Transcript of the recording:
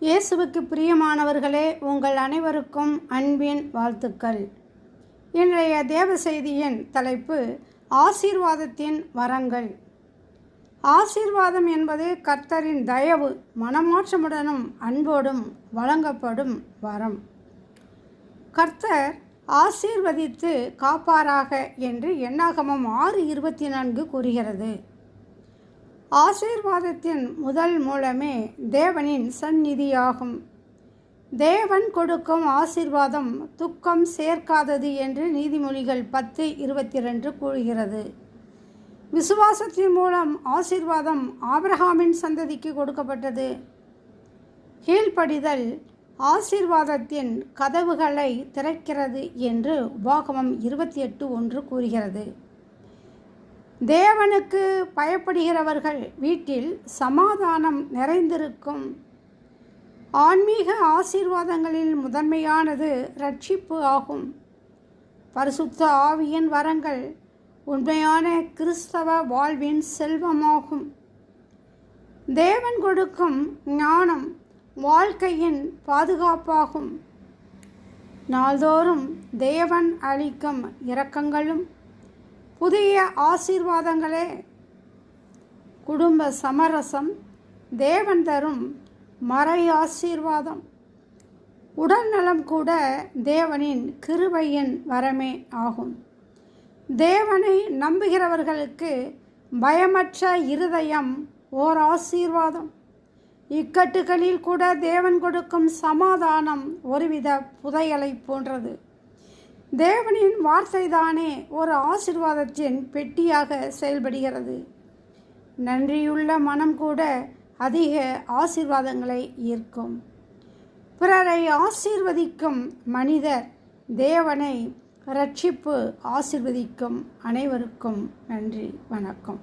இயேசுவுக்கு பிரியமானவர்களே, உங்கள் அனைவருக்கும் அன்பின் வாழ்த்துக்கள். இன்றைய தேவ செய்தியின் தலைப்பு ஆசீர்வாதத்தின் வரங்கள். ஆசீர்வாதம் என்பது கர்த்தரின் தயவு, மனமாற்றமுடனும் அன்போடும் வழங்கப்படும் வரம். கர்த்தர் ஆசீர்வதித்து காப்பாராக என்று என்னாகமம் 6:24 கூறுகிறது. ஆசீர்வாதத்தின் முதல் மூலமே தேவனின் சந்நிதியாகும். தேவன் கொடுக்கும் ஆசீர்வாதம் துக்கம் சேர்க்காதது என்று நீதிமொழிகள் 10:22 கூறுகிறது. விசுவாசத்தின் மூலம் ஆசீர்வாதம் ஆபிரகாமின் சந்ததிக்கு கொடுக்கப்பட்டது. கீழ்ப்படிதல் ஆசீர்வாதத்தின் கதவுகளை திறக்கிறது என்று உபாகமம் 28:1 கூறுகிறது. தேவனுக்கு பயப்படுகிறவர்கள் வீட்டில் சமாதானம் நிறைந்திருக்கும். ஆன்மீக ஆசீர்வாதங்களில் முதன்மையானது இரட்சிப்பு ஆகும். பரிசுத்த ஆவியின் வரங்கள் உண்மையான கிறிஸ்தவ வாழ்வின் செல்வமாகும். தேவன் கொடுக்கும் ஞானம் வாழ்க்கையின் பாதுகாப்பாகும். நாள்தோறும் தேவன் அளிக்கும் இரக்கங்களும் புதிய ஆசீர்வாதங்களே. குடும்ப சமரசம் தேவன் தரும் மறை ஆசீர்வாதம். உடல்நலம் கூட தேவனின் கிருபையின் வரமே ஆகும். தேவனை நம்புகிறவர்களுக்கு பயமற்ற இருதயம் ஓர் ஆசீர்வாதம். இக்கட்டுகளில் கூட தேவன் கொடுக்கும் சமாதானம் ஒருவித புதையலை போன்றது. தேவனின் வார்த்தைதானே ஒரு ஆசீர்வாதத்தின் பெட்டியாக செயல்படுகிறது. நன்றியுள்ள மனம் கூட அதிக ஆசீர்வாதங்களை ஈர்க்கும். பிறரை ஆசீர்வதிக்கும் மனிதர் தேவனை இரட்சிப்பு ஆசீர்வதிக்கும். அனைவருக்கும் நன்றி, வணக்கம்.